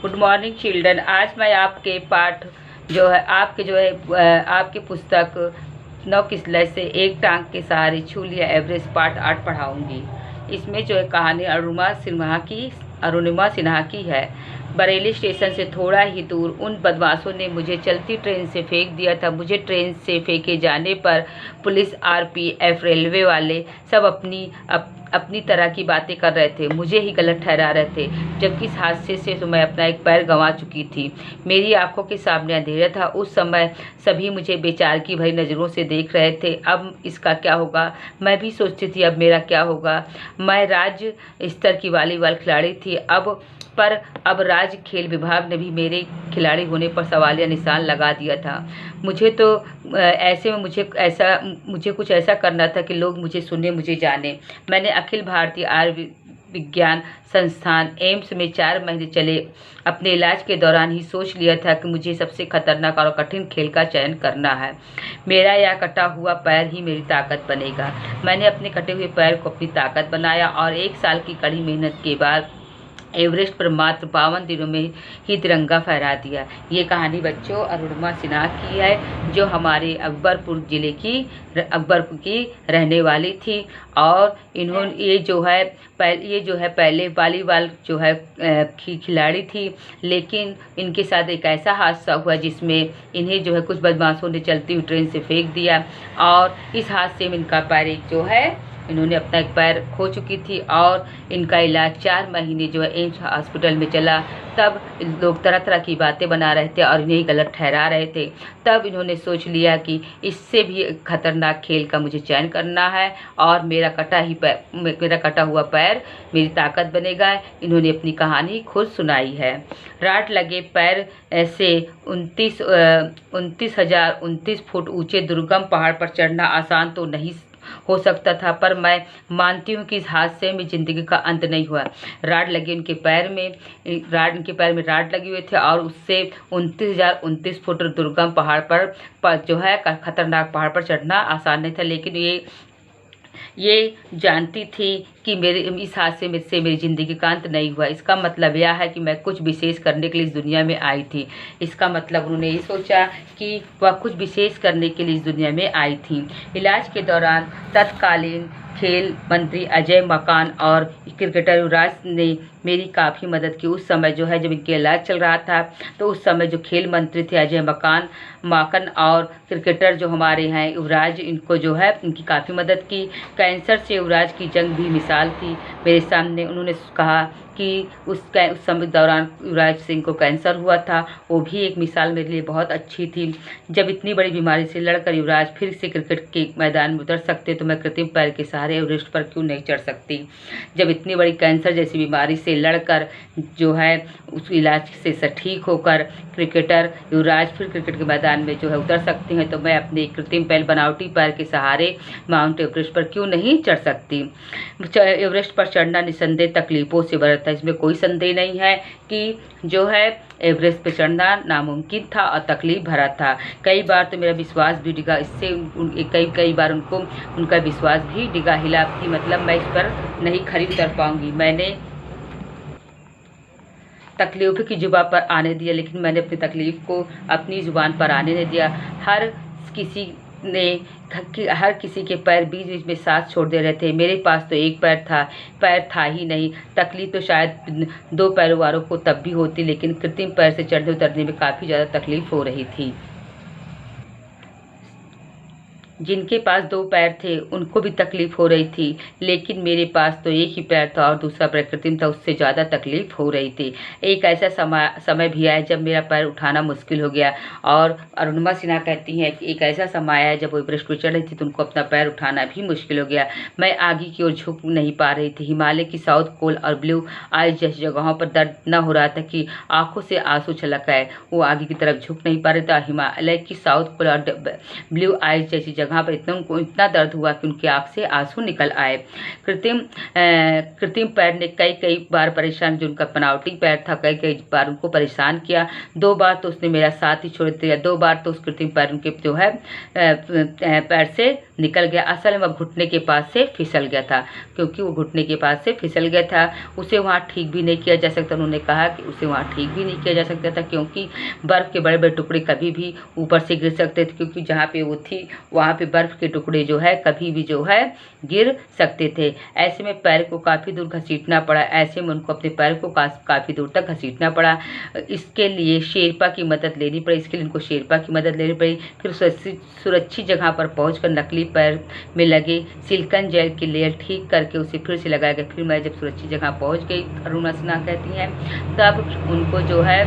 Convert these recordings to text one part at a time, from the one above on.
Good morning children. आज मैं आपके पाठ आपके पुस्तक 9 किस्लें से एक टांग के सहारे छू लिया एवरेस्ट पार्ट 8 पढ़ाऊंगी। इसमें जो है कहानी अरुणिमा सिन्हा की है। बरेली स्टेशन से थोड़ा ही दूर उन बदमाशों ने मुझे चलती ट्रेन से फेंक दिया था। मुझे ट्रेन से फेंके जाने पर पुलिस, आरपीएफ, रेलवे वाले सब अपनी तरह की बातें कर रहे थे, मुझे ही गलत ठहरा रहे थे, जबकि इस हादसे से तो मैं अपना एक पैर गंवा चुकी थी। मेरी आंखों के सामने अंधेरा था। उस समय सभी मुझे बेचारगी भरी नज़रों से देख रहे थे। अब इसका क्या होगा, मैं भी सोचती थी अब मेरा क्या होगा। मैं राज्य स्तर की वॉलीबॉल खिलाड़ी थी। अब राज्य खेल विभाग ने भी मेरे खिलाड़ी होने पर सवालिया निशान लगा दिया था। ऐसे में मुझे कुछ ऐसा करना था कि लोग मुझे सुने, मुझे जाने। मैंने अखिल भारतीय आयुर्विज्ञान संस्थान एम्स में 4 महीने चले अपने इलाज के दौरान ही सोच लिया था कि मुझे सबसे खतरनाक और कठिन खेल का चयन करना है। मेरा यह कटा हुआ पैर ही मेरी ताकत बनेगा। मैंने अपने कटे हुए पैर को अपनी ताकत बनाया और 1 साल की कड़ी मेहनत के बाद एवरेस्ट पर मात्र 52 दिनों में ही तिरंगा फहरा दिया। ये कहानी बच्चों अरुणिमा सिन्हा की है, जो हमारे अकबरपुर की रहने वाली थी। और ये जो है पहले वॉलीबॉल खिलाड़ी थी, लेकिन इनके साथ एक ऐसा हादसा हुआ जिसमें इन्हें कुछ बदमाशों ने चलती हुई ट्रेन से फेंक दिया। और इस हादसे में इनका पैर इन्होंने अपना एक पैर खो चुकी थी और इनका इलाज 4 महीने एम्स हॉस्पिटल में चला। तब लोग तरह तरह की बातें बना रहे थे और इन्हें गलत ठहरा रहे थे। तब इन्होंने सोच लिया कि इससे भी खतरनाक खेल का मुझे चयन करना है और मेरा कटा हुआ पैर मेरी ताकत बनेगा। इन्होंने अपनी कहानी खुद सुनाई है। राट लगे पैर से 29,029 फुट ऊंचे दुर्गम पहाड़ पर चढ़ना आसान तो नहीं हो सकता था, पर मैं मानती हूँ कि इस हादसे में जिंदगी का अंत नहीं हुआ। उनके पैर में राड लगे हुए थे और उससे 29,029 फुट दुर्गम पहाड़ पर खतरनाक पहाड़ पर चढ़ना आसान नहीं था। लेकिन ये जानती थी कि इस हादसे में से मेरी ज़िंदगी का अंत नहीं हुआ। इसका मतलब यह है कि मैं कुछ विशेष करने के लिए इस दुनिया में आई थी। इसका मतलब उन्होंने ये सोचा कि वह कुछ विशेष करने के लिए इस दुनिया में आई थी। इलाज के दौरान तत्कालीन खेल मंत्री अजय मकान और क्रिकेटर युवराज ने मेरी काफ़ी मदद की। उस समय जब इनके इलाज चल रहा था, तो उस समय जो खेल मंत्री थे अजय माकन और क्रिकेटर जो हमारे हैं युवराज, इनको इनकी काफ़ी मदद की। कैंसर से युवराज की जंग भी मिसाल थी मेरे सामने। उन्होंने कहा कि उस समय दौरान युवराज सिंह को कैंसर हुआ था, वो भी एक मिसाल मेरे लिए बहुत अच्छी थी। जब इतनी बड़ी बीमारी से लड़कर युवराज फिर से क्रिकेट के मैदान में उतर सकते, तो मैं कृत्रिम पैर के सहारे एवरेस्ट पर क्यों नहीं चढ़ सकती। जब इतनी बड़ी कैंसर जैसी बीमारी से लड़कर उस इलाज से ठीक होकर क्रिकेटर युवराज फिर क्रिकेट के मैदान में उतर सकते हैं, तो मैं अपने कृत्रिम पैर बनावटी पैर के सहारे माउंट एवरेस्ट पर क्यों नहीं चढ़ सकती। एवरेस्ट पर चढ़ना निसंदेह तकलीफों से भरा था। इसमें कोई संदेह नहीं है कि एवरेस्ट पर चढ़ना नामुमकिन था और तकलीफ भरा था। कई बार तो मेरा विश्वास भी डिगा। इससे कई बार उनका विश्वास भी डिगा हिला कि मतलब मैं इस पर नहीं खड़ी उतर पाऊंगी। मैंने तकलीफ की जुबान पर आने दिया, लेकिन मैंने अपनी तकलीफ को अपनी जुबान पर आने नहीं दिया। हर किसी के पैर बीच बीच में सांस छोड़ दे रहे थे। मेरे पास तो एक पैर था ही नहीं। तकलीफ तो शायद 2 पैरों वालों को तब भी होती, लेकिन कृत्रिम पैर से चढ़ने उतरने में काफ़ी ज़्यादा तकलीफ हो रही थी। जिनके पास 2 पैर थे उनको भी तकलीफ हो रही थी, लेकिन मेरे पास तो एक ही पैर था और दूसरा पैर कृत्रिम था, उससे ज़्यादा तकलीफ हो रही थी। एक ऐसा समय भी आया जब मेरा पैर उठाना मुश्किल हो गया। और अरुणिमा सिन्हा कहती हैं कि एक ऐसा समय आया जब वो एवरेस्ट पर चढ़ रही थी तो उनको अपना पैर उठाना भी मुश्किल हो गया। मैं आगे की ओर झुक नहीं पा रही थी। हिमालय की साउथ पोल और ब्लू आइज जैसी जगहों पर दर्द न हो रहा था कि आंखों से आंसू छलक आए। वो आगे की तरफ झुक नहीं पा रहे थे। हिमालय की साउथ पोल और ब्लू आइज जैसी जगह पर उनको इतना दर्द हुआ कि उनकी आंख से आंसू निकल आए। कृत्रिम पैर ने कई बार परेशान, जो उनका बनावटी पैर था, कई बार उनको परेशान किया। 2 बार तो उसने मेरा साथ ही छोड़ दिया। 2 बार तो उस कृत्रिम पैर उनके पैर से निकल गया। असल में वह घुटने के पास से फिसल गया था, क्योंकि वो घुटने के पास से फिसल गया था। उसे वहाँ ठीक भी नहीं किया जा सकता। उन्होंने कहा कि उसे वहाँ ठीक भी नहीं किया जा सकता था, क्योंकि बर्फ़ के बड़े बड़े टुकड़े कभी भी ऊपर से गिर सकते थे, क्योंकि जहाँ पे वो थी वहाँ पे बर्फ़ के टुकड़े जो है कभी भी जो है गिर सकते थे। ऐसे में पैर को काफ़ी दूर घसीटना पड़ा। ऐसे में उनको अपने पैर को काफ़ी दूर तक घसीटना पड़ा। इसके लिए शेरपा की मदद लेनी पड़ी। इसके लिए उनको शेरपा की मदद लेनी पड़ी। फिर सुरक्षित जगह पर पहुंचकर नकली पैर में लगे सिलिकॉन जेल की लेयर ठीक करके उसे फिर से लगाया गया। फिर मैं जब सुरक्षित जगह पहुंच गई, अरुणा सिन्हा कहती हैं, तब उनको जो है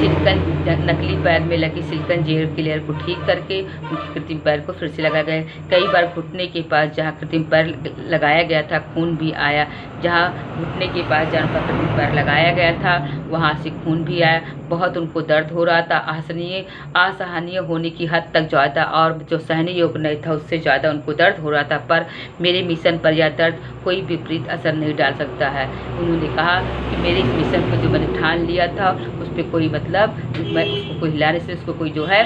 नकली पैर में लगी सिलिकॉन जेल की लेयर को ठीक करके उनके कृत्रिम पैर को फिर से लगाया गया। कई बार घुटने के पास जहाँ कृत्रिम पैर लगाया गया था खून भी आया। जहाँ घुटने के पास जहाँ पर कृत्रिम पैर लगाया गया था वहाँ से खून भी आया। बहुत उनको दर्द हो रहा था, असहनीय होने की हद तक ज़्यादा, और जो सहने योग्य नहीं था उससे ज़्यादा उनको दर्द हो रहा था। पर मेरे मिशन पर यह दर्द कोई विपरीत असर नहीं डाल सकता है। उन्होंने कहा कि मेरे इस मिशन को जो मैंने ठान लिया था उस पर कोई मैं उसको कोई हिलाने से उसको कोई जो है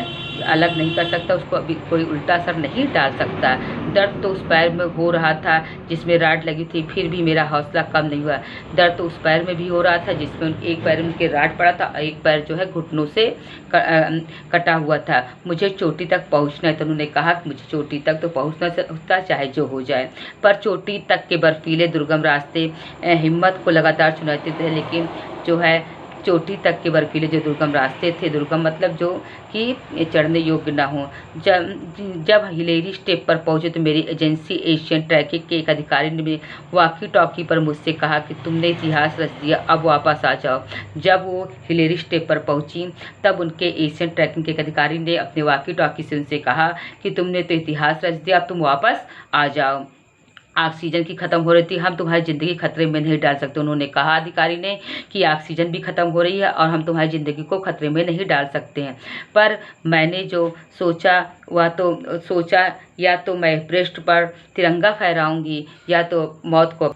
अलग नहीं कर सकता, उसको अभी कोई उल्टा असर नहीं डाल सकता। दर्द तो उस पैर में हो रहा था जिसमें राड लगी थी, फिर भी मेरा हौसला कम नहीं हुआ। दर्द तो उस पैर में भी हो रहा था जिसमें एक पैर में उनके राड पड़ा था, एक पैर जो है घुटनों से कटा हुआ था। मुझे चोटी तक पहुंचना है। तो उन्होंने कहा कि मुझे चोटी तक तो पहुंचना होता, चाहे जो हो जाए। पर चोटी तक के बर्फीले दुर्गम रास्ते हिम्मत को लगातार चुनौती थे, लेकिन जो है चोटी तक के बर्फीले जो दुर्गम रास्ते थे, दुर्गम मतलब जो कि चढ़ने योग्य ना हो। जब हिलेरी स्टेप पर पहुंचे तो मेरी एजेंसी एशियन ट्रैकिंग के एक अधिकारी ने वॉकी टॉकी पर मुझसे कहा कि तुमने इतिहास रच दिया, अब वापस आ जाओ। जब वो हिलेरी स्टेप पर पहुंची तब उनके एशियन ट्रैकिंग के एक अधिकारी ने अपने वॉकी टॉकी से उनसे कहा कि तुमने तो इतिहास रच दिया, अब तुम वापस आ जाओ। ऑक्सीजन की ख़त्म हो रही थी, हम तुम्हारी ज़िंदगी खतरे में नहीं डाल सकते। उन्होंने कहा अधिकारी ने कि ऑक्सीजन भी ख़त्म हो रही है और हम तुम्हारी ज़िंदगी को खतरे में नहीं डाल सकते हैं। पर मैंने जो सोचा या तो मैं एवरेस्ट पर तिरंगा फहराऊंगी या तो मौत को।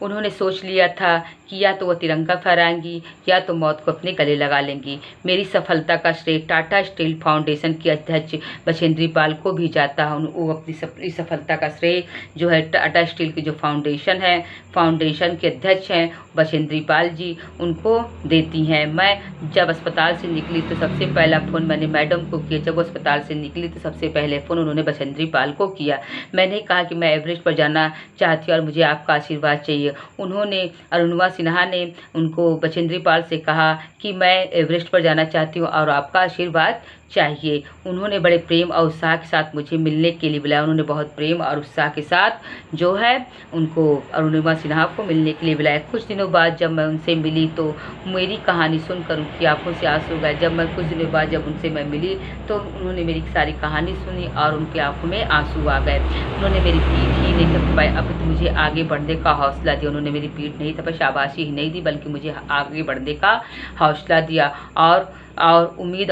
उन्होंने सोच लिया था कि या तो वो तिरंगा फहराएंगी या तो मौत को अपने गले लगा लेंगी। मेरी सफलता का श्रेय टाटा स्टील फाउंडेशन की अध्यक्ष बछेंद्री पाल को भी जाता है। वो अपनी सफलता का श्रेय जो है टाटा स्टील की जो फाउंडेशन के अध्यक्ष हैं बछेंद्री पाल जी, उनको देती हैं। मैं जब अस्पताल से निकली तो सबसे पहला फ़ोन मैंने मैडम को किया। जब वो अस्पताल से निकली तो सबसे पहले फ़ोन उन्होंने बछेंद्री पाल को किया। मैंने कहा कि मैं एवरेस्ट पर जाना चाहती हूँ और मुझे आपका आशीर्वाद चाहिए। उन्होंने अरुणिमा सिन्हा ने उनको बछेंद्री पाल से कहा कि मैं एवरेस्ट पर जाना चाहती हूँ और आपका आशीर्वाद चाहिए। उन्होंने बड़े प्रेम और उत्साह के साथ मुझे मिलने के लिए बुलाया। उन्होंने बहुत प्रेम और उत्साह के साथ जो है उनको अरुणिमा सिन्हा को मिलने के लिए बुलाया। कुछ दिनों बाद जब मैं उनसे मिली तो मेरी कहानी सुनकर उनकी आंखों से आंसू गए। जब उनसे मैं मिली तो उन्होंने मेरी सारी कहानी सुनी और उनकी आंखों में आंसू आ गए। उन्होंने मेरी पीठ ही नहीं थपथपाई, अब तो मुझे आगे बढ़ने का हौसला दिया। उन्होंने मेरी पीठ नहीं थपथपाई, शाबाशी ही नहीं दी, बल्कि मुझे आगे बढ़ने का हौसला दिया और उम्मीद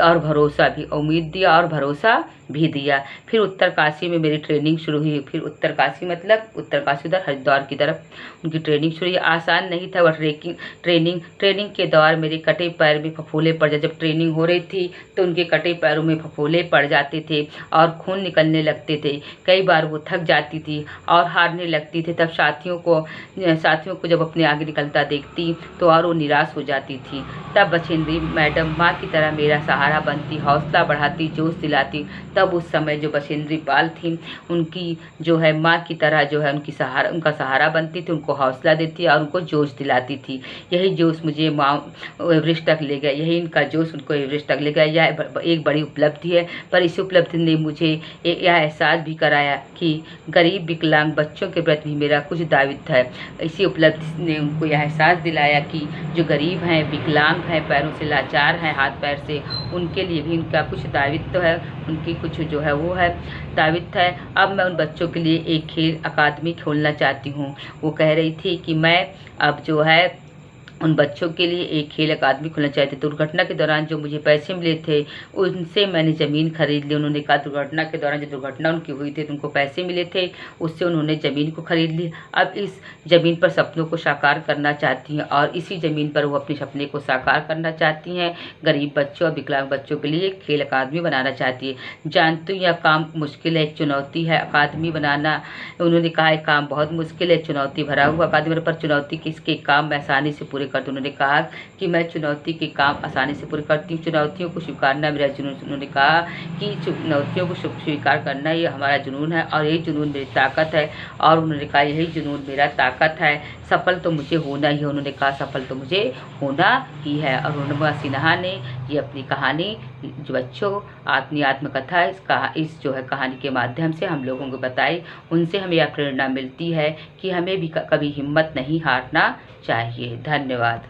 दिया और भरोसा भी दिया। फिर उत्तरकाशी में मेरी ट्रेनिंग शुरू हुई। फिर उत्तरकाशी उधर हरिद्वार की तरफ उनकी ट्रेनिंग शुरू हुई। आसान नहीं था वह ट्रेनिंग के दौरान मेरे कटे पैर में फफोले पड़ जाते। जब ट्रेनिंग हो रही थी तो उनके कटे पैरों में फफोले पड़ जाते थे और खून निकलने लगते थे। कई बार वो थक जाती थी और हारने लगती थी। तब साथियों को जब अपने आगे निकलता देखती तो और वो निराश हो जाती थी। तब बछेंद्री मैडम माँ की तरह मेरा सहारा बनती, हौसला बढ़ाती, जोश दिलाती। तब उस समय जो बछेंद्री पाल थी उनकी जो है माँ की तरह जो है उनका सहारा बनती थी, उनको हौसला देती और उनको जोश दिलाती थी। यही जोश मुझे एवरेस्ट तक ले गया, यही इनका जोश उनको एवरेस्ट तक ले गया। यह एक बड़ी उपलब्धि है। पर इस उपलब्धि ने मुझे यह एहसास भी कराया कि गरीब विकलांग बच्चों के प्रति भी मेरा कुछ दायित्व है। इसी उपलब्धि ने उनको यह एहसास दिलाया कि जो गरीब हैं, विकलांग हैं, पैरों से लाचार हैं, हाथ पैर से, उनके लिए भी इनका कुछ दायित्व है, उनकी कुछ जो है वो है दायित्व है। अब मैं उन बच्चों के लिए एक खेल अकादमी खोलना चाहती हूँ। वो कह रही थी कि मैं अब जो है उन बच्चों के लिए एक खेल अकादमी खोलना चाहते थे। दुर्घटना के दौरान जो मुझे पैसे मिले थे उनसे मैंने ज़मीन खरीद ली। उन्होंने कहा दुर्घटना के दौरान जो दुर्घटना उनकी हुई थी तो उनको पैसे मिले थे, उससे उन्होंने ज़मीन को खरीद ली। अब इस ज़मीन पर सपनों को साकार करना चाहती हैं और इसी ज़मीन पर वो अपने सपने को साकार करना चाहती हैं। गरीब बच्चों और विकलांग बच्चों के लिए एक खेल अकादमी बनाना चाहती है। जानती हूँ यह काम मुश्किल है, एक चुनौती है अकादमी बनाना। उन्होंने कहा यह काम बहुत मुश्किल है, चुनौती भरा हुआ अकादमी, पर चुनौती किसके काम मैं आसानी से पूरे करती हूँ। उन्होंने कहा कि मैं चुनौती के काम आसानी से पूरे करती हूँ, चुनौतियों को स्वीकारना मेरा जुनून। उन्होंने कहा कि चुनौतियों को स्वीकार करना ये हमारा जुनून है और यही जुनून मेरी ताकत है। और उन्होंने कहा यही जुनून मेरा ताकत है, सफल तो मुझे होना ही है। उन्होंने कहा सफल तो मुझे होना ही है। और अरुणिमा सिन्हा ने ये अपनी कहानी जो बच्चों अपनी आत्मकथा इस जो है कहानी के माध्यम से हम लोगों को बताई। उनसे हमें यह प्रेरणा मिलती है कि हमें भी कभी हिम्मत नहीं हारना चाहिए। धन्यवाद।